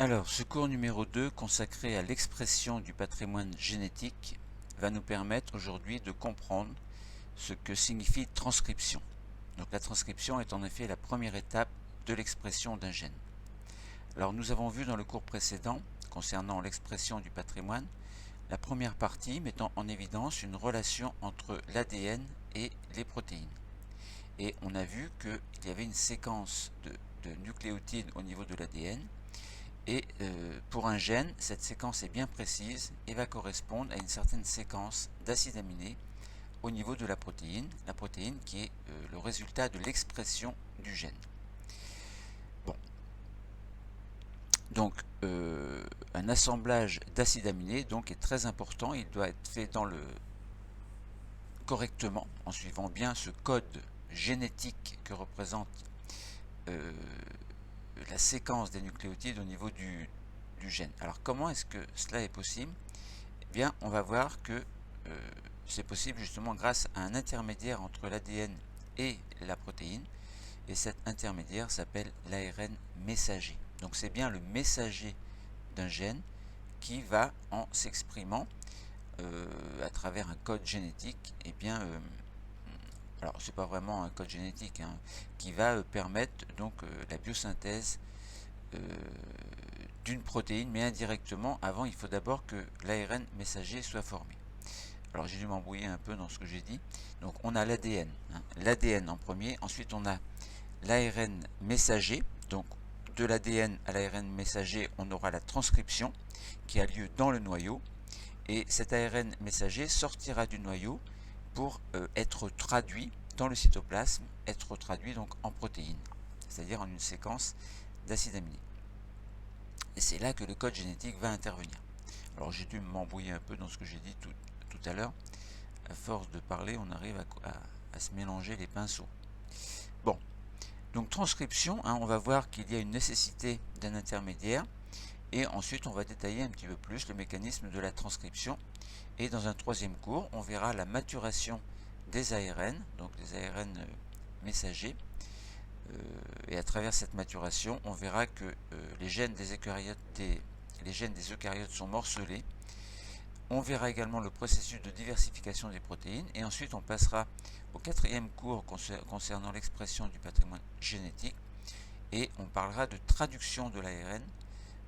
Alors, ce cours numéro 2 consacré à l'expression du patrimoine génétique va nous permettre aujourd'hui de comprendre ce que signifie transcription. Donc la transcription est en effet la première étape de l'expression d'un gène. Alors nous avons vu dans le cours précédent, concernant l'expression du patrimoine, la première partie mettant en évidence une relation entre l'ADN et les protéines. Et on a vu qu'il y avait une séquence de nucléotides au niveau de l'ADN. Et pour un gène, cette séquence est bien précise et va correspondre à une certaine séquence d'acides aminés au niveau de la protéine qui est le résultat de l'expression du gène. Bon. Donc un assemblage d'acides aminés donc, est très important, il doit être fait correctement, en suivant bien ce code génétique que représente la séquence des nucléotides au niveau du gène. Alors comment est-ce que cela est possible? Eh bien, on va voir que c'est possible justement grâce à un intermédiaire entre l'ADN et la protéine, et cet intermédiaire s'appelle l'ARN messager. Donc c'est bien le messager d'un gène qui va, en s'exprimant à travers un code génétique, et bien alors c'est pas vraiment un code génétique, hein, qui va permettre donc la biosynthèse d'une protéine, mais indirectement. Avant, il faut d'abord que l'ARN messager soit formé. Alors j'ai dû m'embrouiller un peu dans ce que j'ai dit. Donc on a l'ADN, hein, l'ADN en premier, ensuite on a l'ARN messager. Donc de l'ADN à l'ARN messager, on aura la transcription qui a lieu dans le noyau, et cet ARN messager sortira du noyau pour être traduit dans le cytoplasme, être traduit donc en protéines, c'est-à-dire en une séquence d'acides aminés. Et c'est là que le code génétique va intervenir. Alors j'ai dû m'embrouiller un peu dans ce que j'ai dit tout à l'heure. À force de parler, on arrive à se mélanger les pinceaux. Bon, donc transcription, hein, on va voir qu'il y a une nécessité d'un intermédiaire, et ensuite on va détailler un petit peu plus le mécanisme de la transcription. Et dans un troisième cours, on verra la maturation des ARN, donc les ARN messagers. Et à travers cette maturation, on verra que les gènes des eucaryotes sont morcelés. On verra également le processus de diversification des protéines, et ensuite on passera au quatrième cours concernant l'expression du patrimoine génétique, et on parlera de traduction de l'ARN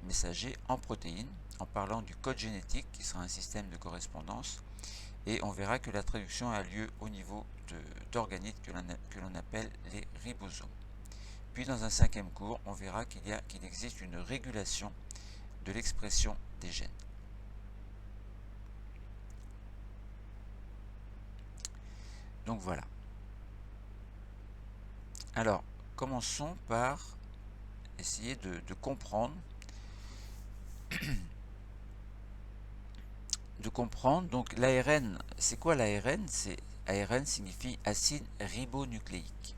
messager en protéines, en parlant du code génétique qui sera un système de correspondance, et on verra que la traduction a lieu au niveau d'organites que l'on appelle les ribosomes. Puis dans un cinquième cours, on verra qu'il existe une régulation de l'expression des gènes. Donc voilà. Alors, commençons par essayer de comprendre. Donc l'ARN, c'est quoi l'ARN? ARN signifie acide ribonucléique.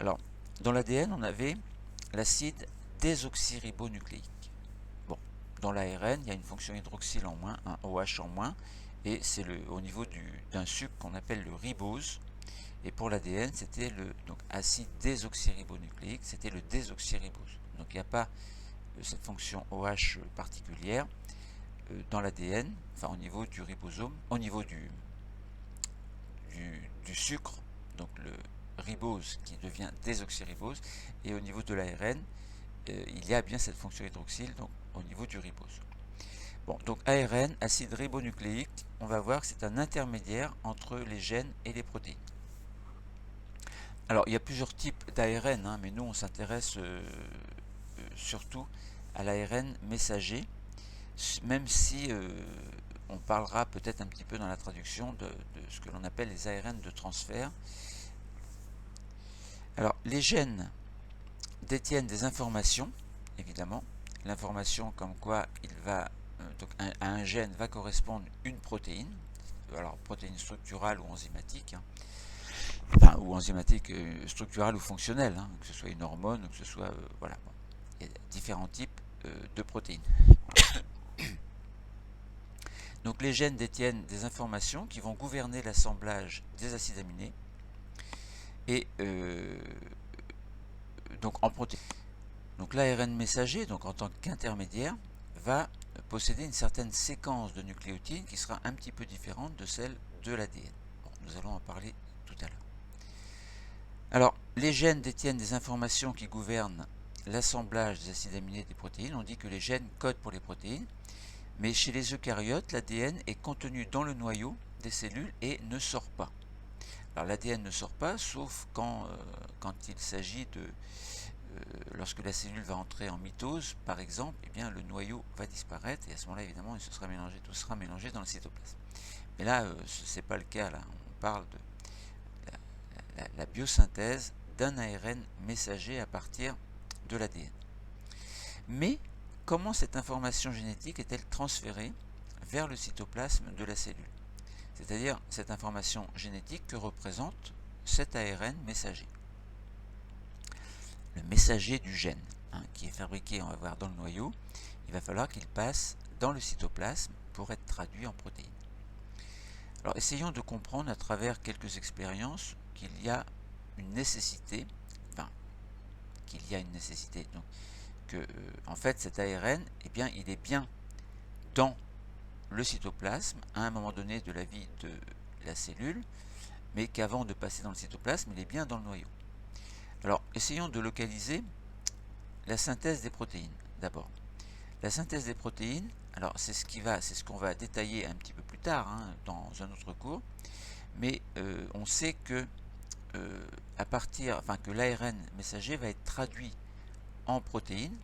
Alors, dans l'ADN, on avait l'acide désoxyribonucléique. Bon, dans l'ARN, il y a une fonction hydroxyle en moins, un OH en moins, et c'est au niveau d'un sucre qu'on appelle le ribose. Et pour l'ADN, c'était le acide désoxyribonucléique, c'était le désoxyribose. Donc il n'y a pas cette fonction OH particulière dans l'ADN, enfin au niveau du ribosome, au niveau du sucre, donc le ribose qui devient désoxyribose, et au niveau de l'ARN, il y a bien cette fonction hydroxyle donc au niveau du ribose. Bon, donc ARN, acide ribonucléique, on va voir que c'est un intermédiaire entre les gènes et les protéines. Alors, il y a plusieurs types d'ARN, hein, mais nous, on s'intéresse surtout à l'ARN messager, même si on parlera peut-être un petit peu dans la traduction de ce que l'on appelle les ARN de transfert. Alors, les gènes détiennent des informations, évidemment. L'information comme quoi donc à un gène va correspondre une protéine, alors protéine structurale ou enzymatique, hein. Enfin, ou enzymatique structurale ou fonctionnelle, hein, que ce soit une hormone ou que ce soit voilà, bon, il y a différents types de protéines. Donc les gènes détiennent des informations qui vont gouverner l'assemblage des acides aminés, et donc en protéines. Donc l'ARN messager, donc en tant qu'intermédiaire, va posséder une certaine séquence de nucléotides qui sera un petit peu différente de celle de l'ADN. Bon, nous allons en parler tout à l'heure. Alors, les gènes détiennent des informations qui gouvernent l'assemblage des acides aminés des protéines. On dit que les gènes codent pour les protéines, mais chez les eucaryotes, l'ADN est contenu dans le noyau des cellules et ne sort pas. Alors l'ADN ne sort pas, sauf quand il s'agit de... lorsque la cellule va entrer en mitose, par exemple, eh bien, le noyau va disparaître, et à ce moment-là, évidemment, tout sera mélangé dans le cytoplasme. Mais là, ce n'est pas le cas, là. On parle de la biosynthèse d'un ARN messager à partir de l'ADN. Mais comment cette information génétique est-elle transférée vers le cytoplasme de la cellule? C'est-à-dire cette information génétique que représente cet ARN messager. Le messager du gène, qui est fabriqué, on va voir, dans le noyau, il va falloir qu'il passe dans le cytoplasme pour être traduit en protéines. Alors essayons de comprendre à travers quelques expériences qu'il y a une nécessité, donc que en fait cet ARN, eh bien, il est bien dans le cytoplasme à un moment donné de la vie de la cellule, mais qu'avant de passer dans le cytoplasme, il est bien dans le noyau. Alors essayons de localiser la synthèse des protéines d'abord. La synthèse des protéines, alors c'est ce qu'on va détailler un petit peu plus tard, dans un autre cours, mais on sait que que l'ARN messager va être traduit en protéines.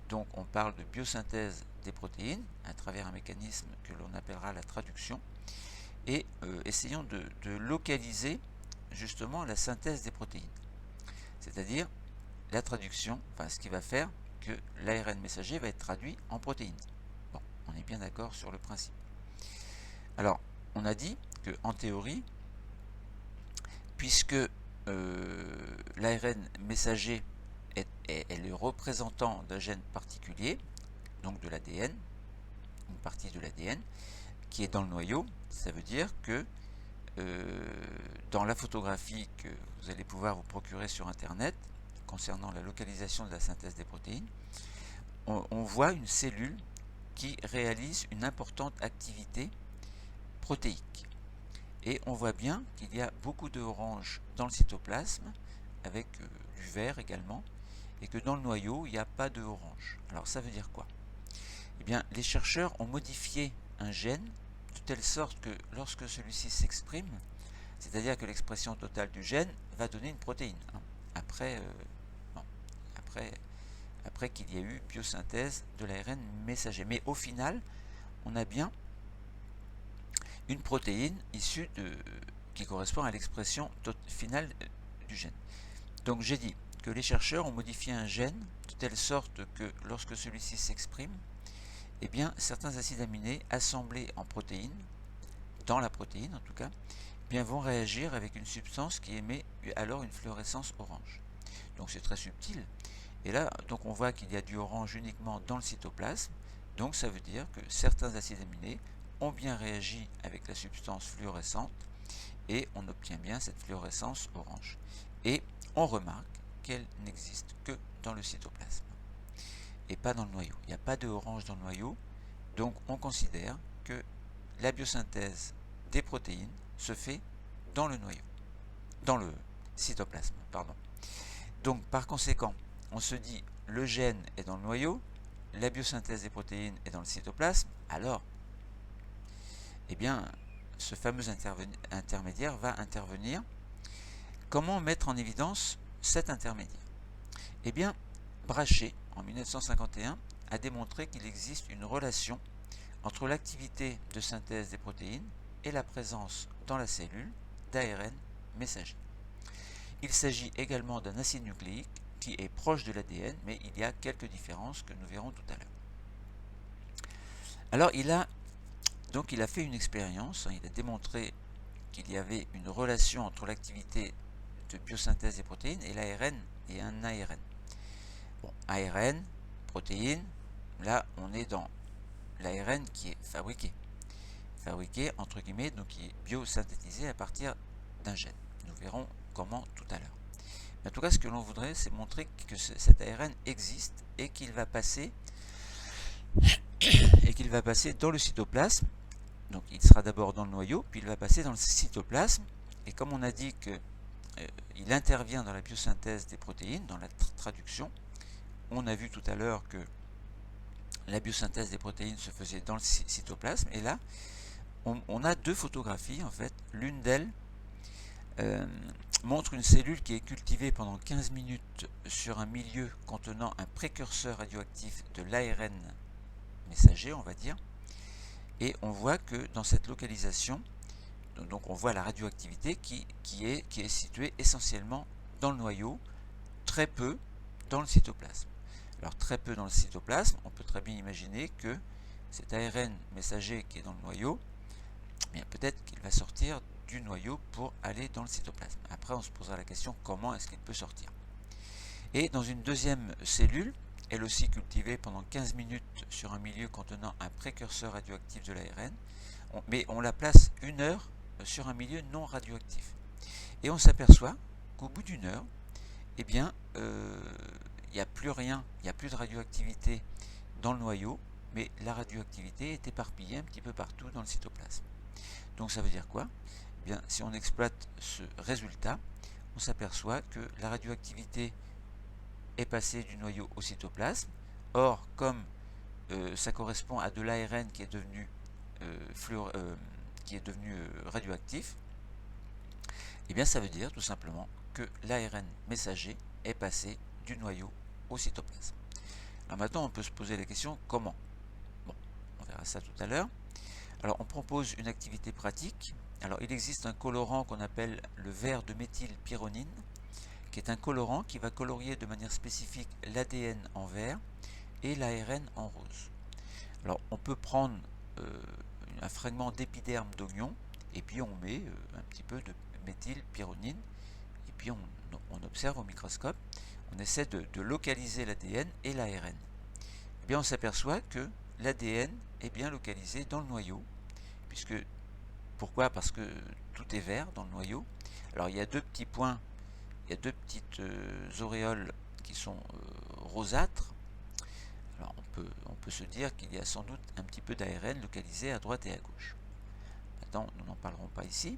Donc on parle de biosynthèse des protéines à travers un mécanisme que l'on appellera la traduction, et essayons de localiser justement la synthèse des protéines, c'est-à-dire la traduction, ce qui va faire que l'ARN messager va être traduit en protéines. Bon, on est bien d'accord sur le principe. Alors, on a dit que en théorie, puisque l'ARN messager est le représentant d'un gène particulier, donc de l'ADN, une partie de l'ADN, qui est dans le noyau, ça veut dire que dans la photographie que vous allez pouvoir vous procurer sur Internet, concernant la localisation de la synthèse des protéines, on voit une cellule qui réalise une importante activité protéique. Et on voit bien qu'il y a beaucoup de orange dans le cytoplasme, avec du vert également, et que dans le noyau, il n'y a pas de orange. Alors ça veut dire quoi? Eh bien, les chercheurs ont modifié un gène de telle sorte que lorsque celui-ci s'exprime, c'est-à-dire que l'expression totale du gène va donner une protéine, après qu'il y ait eu biosynthèse de l'ARN messager. Mais au final, on a bien une protéine issue qui correspond à l'expression finale du gène. Donc j'ai dit que les chercheurs ont modifié un gène de telle sorte que lorsque celui-ci s'exprime, eh bien certains acides aminés assemblés en protéines, dans la protéine en tout cas, eh bien, vont réagir avec une substance qui émet alors une fluorescence orange. Donc c'est très subtil. Et là, donc on voit qu'il y a du orange uniquement dans le cytoplasme. Donc ça veut dire que certains acides aminés ont bien réagi avec la substance fluorescente et on obtient bien cette fluorescence orange. Et on remarque qu'elle n'existe que dans le cytoplasme et pas dans le noyau. Il n'y a pas de orange dans le noyau, donc on considère que la biosynthèse des protéines se fait dans le noyau, dans le cytoplasme, pardon. Donc par conséquent, on se dit le gène est dans le noyau, la biosynthèse des protéines est dans le cytoplasme, alors eh bien ce fameux intermédiaire va intervenir. Comment mettre en évidence cet intermédiaire? Eh bien, Brachet, en 1951, a démontré qu'il existe une relation entre l'activité de synthèse des protéines et la présence dans la cellule d'ARN messager. Il s'agit également d'un acide nucléique qui est proche de l'ADN, mais il y a quelques différences que nous verrons tout à l'heure. Alors il a fait une expérience, il a démontré qu'il y avait une relation entre l'activité de biosynthèse des protéines et l'ARN et un ARN. Bon, ARN, protéines, là on est dans l'ARN qui est fabriqué entre guillemets, donc qui est biosynthétisé à partir d'un gène. Nous verrons comment tout à l'heure. En tout cas, ce que l'on voudrait, c'est montrer que cet ARN existe et qu'il va passer dans le cytoplasme. Donc il sera d'abord dans le noyau, puis il va passer dans le cytoplasme. Et comme on a dit qu'il intervient dans la biosynthèse des protéines, dans la traduction, on a vu tout à l'heure que la biosynthèse des protéines se faisait dans le cytoplasme. Et là, on a deux photographies en fait. L'une d'elles montre une cellule qui est cultivée pendant 15 minutes sur un milieu contenant un précurseur radioactif de l'ARN messager, on va dire. Et on voit que dans cette localisation, donc on voit la radioactivité qui est située essentiellement dans le noyau, très peu dans le cytoplasme. Alors très peu dans le cytoplasme, on peut très bien imaginer que cet ARN messager qui est dans le noyau, peut-être qu'il va sortir du noyau pour aller dans le cytoplasme. Après, on se posera la question comment est-ce qu'il peut sortir. Et dans une deuxième cellule, elle aussi cultivée pendant 15 minutes sur un milieu contenant un précurseur radioactif de l'ARN, mais on la place 1 heure sur un milieu non radioactif. Et on s'aperçoit qu'au bout d'1 heure, eh bien, il n'y a plus rien, il n'y a plus de radioactivité dans le noyau, mais la radioactivité est éparpillée un petit peu partout dans le cytoplasme. Donc ça veut dire quoi? Eh bien, si on exploite ce résultat, on s'aperçoit que la radioactivité est passée du noyau au cytoplasme. Or, comme ça correspond à de l'ARN qui est devenu, radioactif, eh bien ça veut dire tout simplement que l'ARN messager est passé du noyau au cytoplasme. Alors maintenant, on peut se poser la question comment? Bon, on verra ça tout à l'heure. Alors on propose une activité pratique. Alors il existe un colorant qu'on appelle le vert de méthylpyronine, qui est un colorant qui va colorier de manière spécifique l'ADN en vert et l'ARN en rose. Alors on peut prendre un fragment d'épiderme d'oignon et puis on met un petit peu de méthylpyronine et puis on observe au microscope, on essaie de localiser l'ADN et l'ARN. Eh bien on s'aperçoit que l'ADN est bien localisé dans le noyau, puisque pourquoi? Parce que tout est vert dans le noyau. Alors il y a deux petits points, il y a deux petites auréoles qui sont rosâtres. Alors on peut se dire qu'il y a sans doute un petit peu d'ARN localisé à droite et à gauche. Maintenant, nous n'en parlerons pas ici.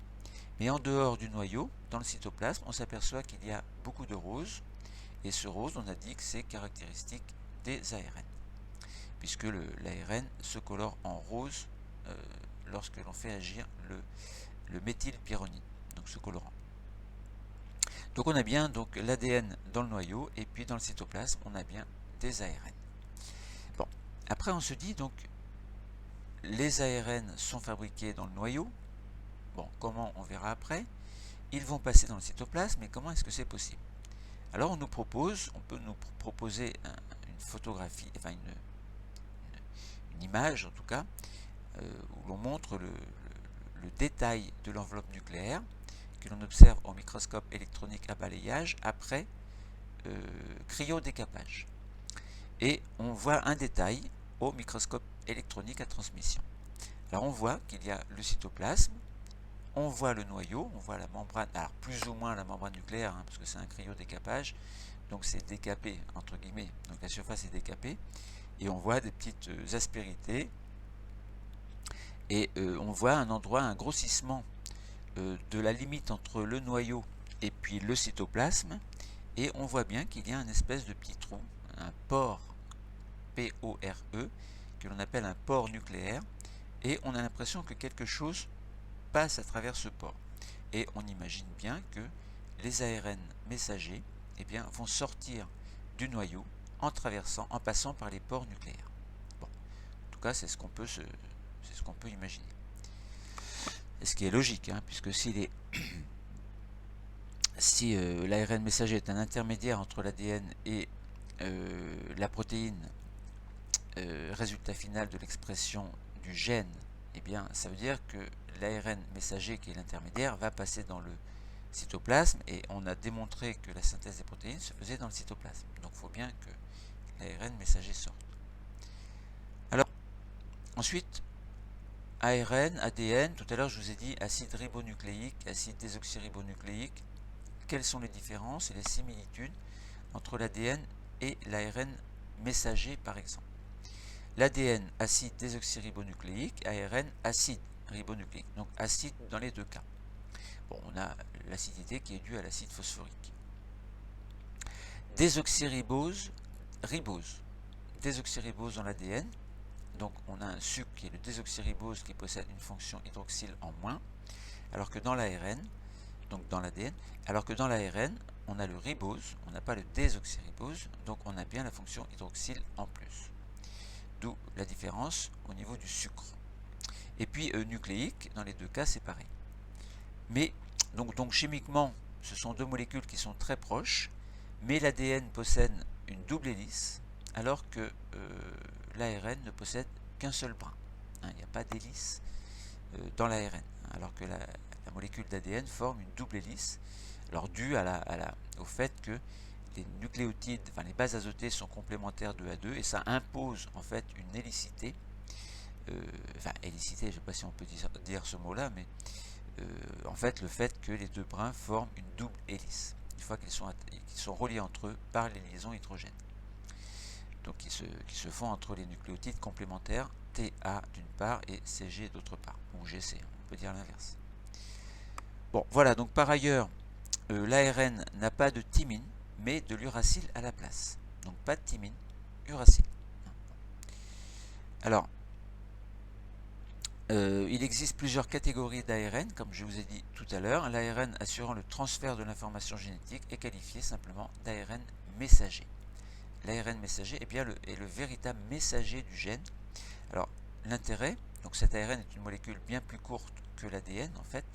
Mais en dehors du noyau, dans le cytoplasme, on s'aperçoit qu'il y a beaucoup de rose. Et ce rose, on a dit que c'est caractéristique des ARN, puisque l'ARN se colore en rose lorsque l'on fait agir le méthylpyronine, donc ce colorant. Donc on a bien l'ADN dans le noyau, et puis dans le cytoplasme, on a bien des ARN. Bon, après on se dit donc, les ARN sont fabriqués dans le noyau. Bon, comment? On verra après. Ils vont passer dans le cytoplasme, mais comment est-ce que c'est possible? Alors on peut nous proposer une photographie, enfin une image en tout cas, où l'on montre le détail de l'enveloppe nucléaire que l'on observe au microscope électronique à balayage après cryodécapage. Et on voit un détail au microscope électronique à transmission. Alors on voit qu'il y a le cytoplasme, on voit le noyau, on voit la membrane, alors plus ou moins la membrane nucléaire, parce que c'est un cryodécapage, donc c'est décapé, entre guillemets, donc la surface est décapée, et on voit des petites aspérités, et on voit un endroit, un grossissement de la limite entre le noyau et puis le cytoplasme, et on voit bien qu'il y a une espèce de petit trou, un pore, P-O-R-E, que l'on appelle un pore nucléaire, et on a l'impression que quelque chose passe à travers ce pore. Et on imagine bien que les ARN messagers vont sortir du noyau en passant par les pores nucléaires. Bon, en tout cas, c'est ce qu'on peut imaginer. Et ce qui est logique, puisque si l'ARN messager est un intermédiaire entre l'ADN et la protéine, résultat final de l'expression du gène, eh bien, ça veut dire que l'ARN messager, qui est l'intermédiaire, va passer dans le cytoplasme, et on a démontré que la synthèse des protéines se faisait dans le cytoplasme. Donc il faut bien que l'ARN messager sorte. Alors, ensuite, ARN, ADN, tout à l'heure je vous ai dit acide ribonucléique, acide désoxyribonucléique, quelles sont les différences et les similitudes entre l'ADN et l'ARN messager par exemple. L'ADN acide désoxyribonucléique, ARN acide ribonucléique, donc acide dans les deux cas. Bon, on a l'acidité qui est due à l'acide phosphorique. Désoxyribose, ribose. Désoxyribose dans l'ADN, donc on a un sucre qui est le désoxyribose qui possède une fonction hydroxyle en moins, alors que dans l'ARN, donc dans l'ADN, alors que dans l'ARN, on a le ribose, on n'a pas le désoxyribose, donc on a bien la fonction hydroxyle en plus. D'où la différence au niveau du sucre. Et puis nucléique, dans les deux cas, c'est pareil. Mais donc chimiquement, ce sont deux molécules qui sont très proches, mais l'ADN possède une double hélice, alors que l'ARN ne possède qu'un seul brin. Il n'y a pas d'hélice dans l'ARN, alors que la molécule d'ADN forme une double hélice, alors due au fait que les nucléotides, enfin les bases azotées sont complémentaires 2 à 2 et ça impose en fait une hélicité. Enfin hélicité, je ne sais pas si on peut dire ce mot-là, mais en fait le fait que les deux brins forment une double hélice, une fois qu'ils sont reliés entre eux par les liaisons hydrogènes. Donc qui se font entre les nucléotides complémentaires TA d'une part et CG d'autre part, ou GC, on peut dire l'inverse. Bon, voilà, donc par ailleurs, l'ARN n'a pas de thymine, mais de l'uracile à la place. Donc pas de thymine, uracile. Alors, il existe plusieurs catégories d'ARN, comme je vous ai dit tout à l'heure. L'ARN assurant le transfert de l'information génétique est qualifié simplement d'ARN messager. L'ARN messager est le véritable messager du gène. Alors, l'intérêt, donc cet ARN est une molécule bien plus courte que l'ADN en fait,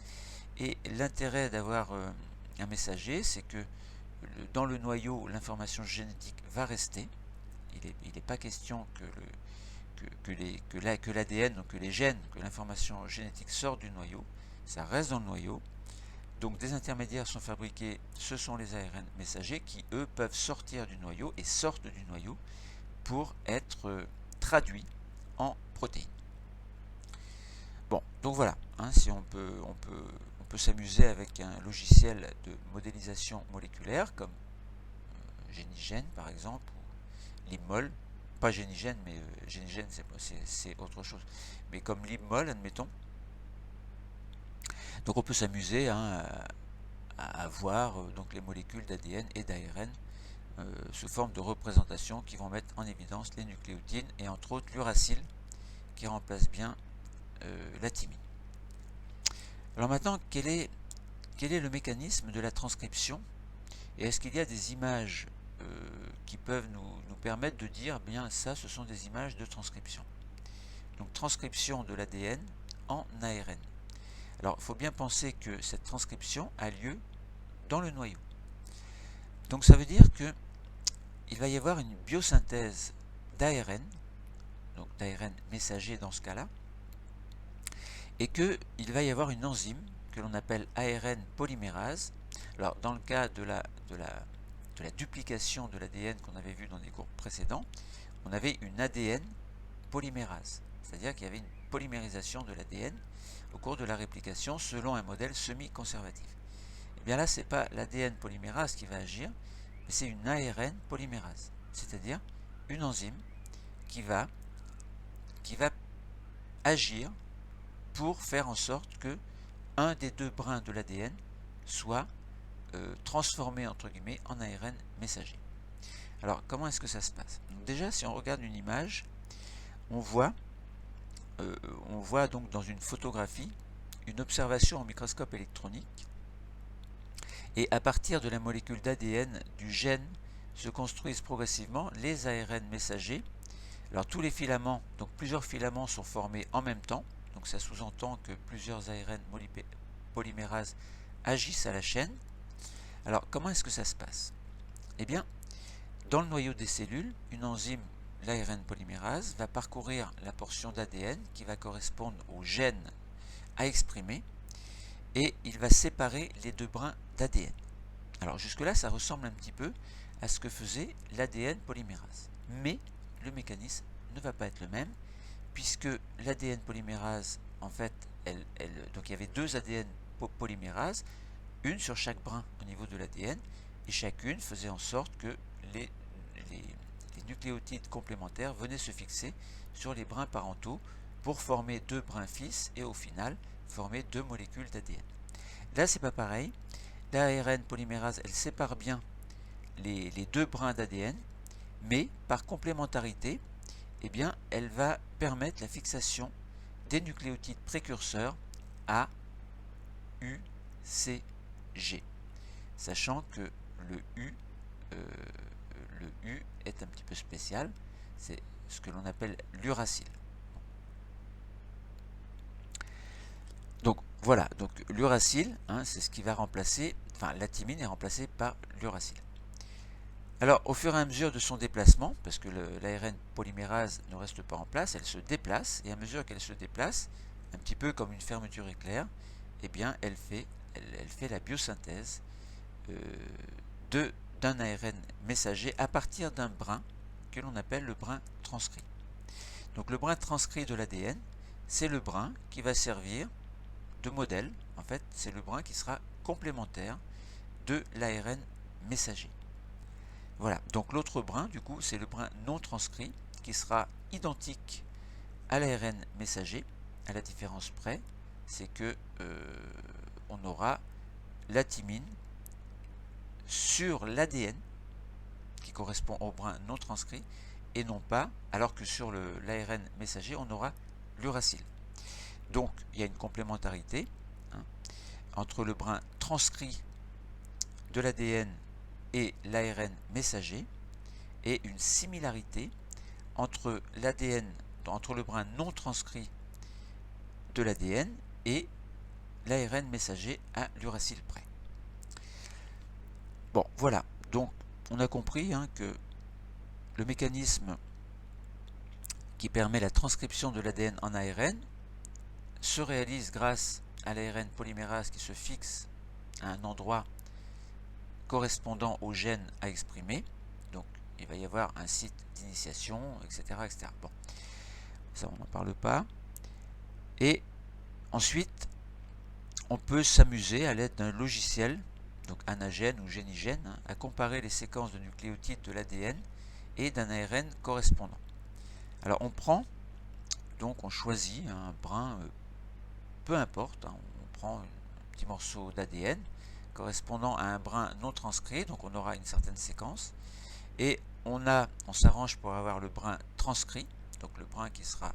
et l'intérêt d'avoir un messager, c'est que dans le noyau, l'information génétique va rester. Il n'est pas question que l'ADN, donc que les gènes, que l'information génétique sorte du noyau, ça reste dans le noyau. Donc des intermédiaires sont fabriqués, ce sont les ARN messagers qui eux peuvent sortir du noyau et sortent du noyau pour être traduits en protéines. Bon, donc voilà, hein, si on peut s'amuser avec un logiciel de modélisation moléculaire comme Génigène par exemple, ou Limmol, pas Génigène, mais Génigène c'est autre chose, mais comme Limmol, admettons. Donc on peut s'amuser à voir donc les molécules d'ADN et d'ARN sous forme de représentations qui vont mettre en évidence les nucléotides et entre autres l'uracile qui remplace bien la thymine. Alors maintenant, quel est le mécanisme de la transcription et est-ce qu'il y a des images qui peuvent nous permettre de dire bien ça, ce sont des images de transcription. Donc transcription de l'ADN en ARN. Alors il faut bien penser que cette transcription a lieu dans le noyau. Donc ça veut dire que il va y avoir une biosynthèse d'ARN, donc d'ARN messager dans ce cas-là, et qu'il va y avoir une enzyme que l'on appelle ARN polymérase. Alors dans le cas de la duplication de l'ADN qu'on avait vu dans des cours précédents, on avait une ADN polymérase, c'est-à-dire qu'il y avait une polymérisation de l'ADN au cours de la réplication selon un modèle semi-conservatif. Et bien là, ce n'est pas l'ADN polymérase qui va agir, mais c'est une ARN polymérase, c'est-à-dire une enzyme qui va agir pour faire en sorte que un des deux brins de l'ADN soit transformé entre guillemets en ARN messager. Alors comment est-ce que ça se passe? Donc, déjà, si on regarde une image, on voit donc dans une photographie une observation au microscope électronique et à partir de la molécule d'ADN du gène se construisent progressivement les ARN messagers. Alors tous les filaments, donc plusieurs filaments sont formés en même temps, donc ça sous-entend que plusieurs ARN polymérases agissent à la chaîne. Alors comment est-ce que ça se passe? Eh bien, dans le noyau des cellules, une enzyme, l'ARN polymérase, va parcourir la portion d'ADN qui va correspondre au gène à exprimer et il va séparer les deux brins d'ADN. Alors jusque-là, ça ressemble un petit peu à ce que faisait l'ADN polymérase. Mais le mécanisme ne va pas être le même puisque l'ADN polymérase, en fait, donc il y avait deux ADN polymérases. une sur chaque brin au niveau de l'ADN, et chacune faisait en sorte que les nucléotides complémentaires venaient se fixer sur les brins parentaux pour former deux brins fils et au final former deux molécules d'ADN. Là, c'est pas pareil. L'ARN polymérase, elle sépare bien les deux brins d'ADN, mais par complémentarité, eh bien, elle va permettre la fixation des nucléotides précurseurs A, U, C, G, sachant que le U est un petit peu spécial, c'est ce que l'on appelle l'uracile. Donc voilà, donc l'uracile, hein, c'est ce qui va remplacer, enfin la thymine est remplacée par l'uracile. Alors au fur et à mesure de son déplacement, parce que l'ARN polymérase ne reste pas en place, elle se déplace, et à mesure qu'elle se déplace, un petit peu comme une fermeture éclair, eh bien elle fait la biosynthèse d'un ARN messager à partir d'un brin que l'on appelle le brin transcrit. Donc le brin transcrit de l'ADN, c'est le brin qui va servir de modèle. En fait, c'est le brin qui sera complémentaire de l'ARN messager. Voilà, donc l'autre brin, du coup, c'est le brin non transcrit qui sera identique à l'ARN messager, à la différence près, c'est que on aura la thymine sur l'ADN qui correspond au brin non transcrit et non pas, alors que sur l'ARN messager, on aura l'uracile. Donc, il y a une complémentarité entre le brin transcrit de l'ADN et l'ARN messager et une similarité entre l'ADN, entre le brin non transcrit de l'ADN et l'ARN messager à l'uracile près. Bon, voilà. Donc, on a compris que le mécanisme qui permet la transcription de l'ADN en ARN se réalise grâce à l'ARN polymérase qui se fixe à un endroit correspondant au gène à exprimer. Donc, il va y avoir un site d'initiation, etc., etc. Bon, ça, on n'en parle pas. Et ensuite, on peut s'amuser à l'aide d'un logiciel, donc Anagène ou Génigène, à comparer les séquences de nucléotides de l'ADN et d'un ARN correspondant. Alors, on prend, donc on choisit un brin, peu importe, on prend un petit morceau d'ADN correspondant à un brin non transcrit, donc on aura une certaine séquence, et on s'arrange pour avoir le brin transcrit, donc le brin qui sera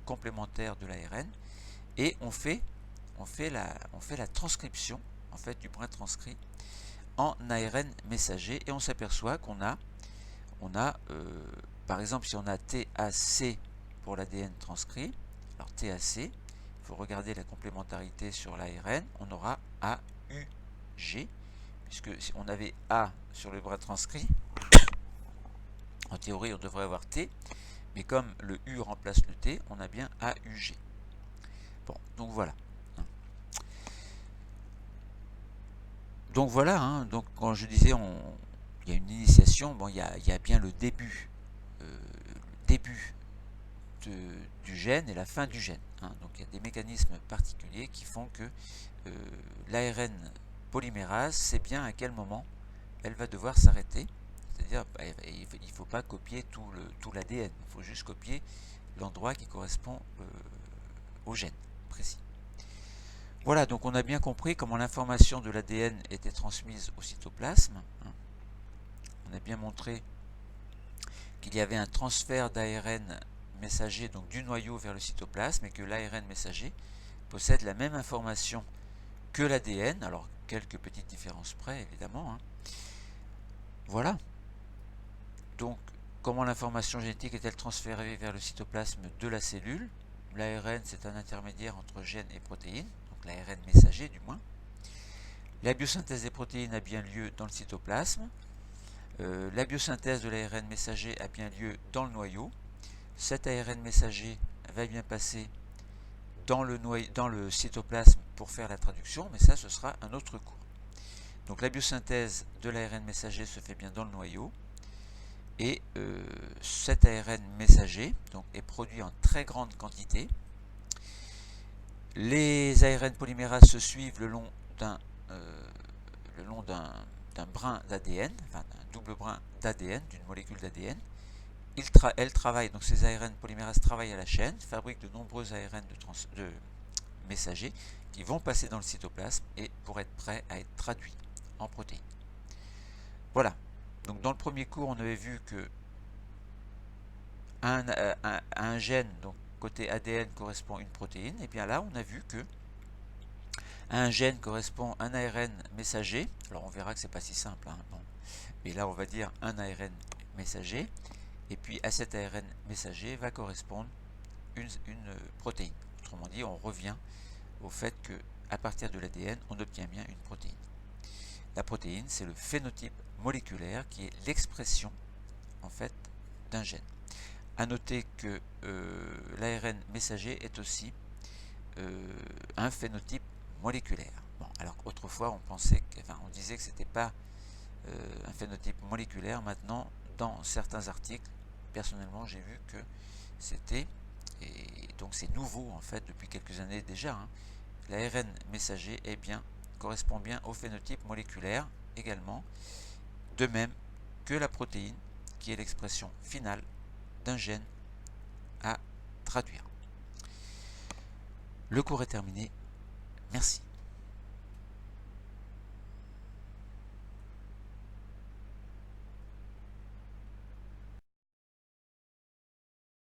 complémentaire de l'ARN, et on fait la transcription en fait du brin transcrit en ARN messager, et on s'aperçoit qu'on a par exemple, si on a TAC pour l'ADN transcrit, alors TAC, il faut regarder la complémentarité sur l'ARN, on aura AUG, puisque si on avait A sur le brin transcrit, en théorie on devrait avoir T, mais comme le U remplace le T, on a bien AUG. Bon, donc voilà. Donc voilà, donc quand je disais il y a une initiation, bon, il y a bien le début du gène et la fin du gène. Donc il y a des mécanismes particuliers qui font que l'ARN polymérase sait bien à quel moment elle va devoir s'arrêter. C'est-à-dire il ne faut pas copier tout l'ADN, il faut juste copier l'endroit qui correspond au gène précis. Voilà, donc on a bien compris comment l'information de l'ADN était transmise au cytoplasme. On a bien montré qu'il y avait un transfert d'ARN messager, donc du noyau vers le cytoplasme, et que l'ARN messager possède la même information que l'ADN, alors quelques petites différences près évidemment. Voilà. Donc, comment l'information génétique est-elle transférée vers le cytoplasme de la cellule? L'ARN, c'est un intermédiaire entre gènes et protéines, donc l'ARN messager du moins. La biosynthèse des protéines a bien lieu dans le cytoplasme. La biosynthèse de l'ARN messager a bien lieu dans le noyau. Cet ARN messager va bien passer dans le cytoplasme pour faire la traduction, mais ça, ce sera un autre cours. Donc la biosynthèse de l'ARN messager se fait bien dans le noyau. Et cet ARN messager donc, est produit en très grande quantité. Les ARN polymérases se suivent le long d'un le long d'un brin d'ADN, enfin d'un double brin d'ADN, d'une molécule d'ADN. Elle travaille, donc ces ARN polymérases travaillent à la chaîne, fabriquent de nombreux ARN de messagers qui vont passer dans le cytoplasme et pour être prêts à être traduits en protéines. Voilà. Donc dans le premier cours, on avait vu que un gène, donc côté ADN, correspond à une protéine. Et bien là, on a vu que à un gène correspond un ARN messager. Alors on verra que c'est pas si simple, hein, bon. Mais là, on va dire un ARN messager. Et puis à cet ARN messager va correspondre une protéine. Autrement dit, on revient au fait que à partir de l'ADN, on obtient bien une protéine. La protéine, c'est le phénotype moléculaire qui est l'expression en fait d'un gène. A noter que l'ARN messager est aussi un phénotype moléculaire. Bon, alors autrefois on disait que c'était pas un phénotype moléculaire. Maintenant, dans certains articles, personnellement, j'ai vu que c'était, et donc c'est nouveau en fait depuis quelques années déjà, hein, l'ARN messager correspond bien au phénotype moléculaire également, de même que la protéine qui est l'expression finale d'un gène à traduire. Le cours est terminé. Merci.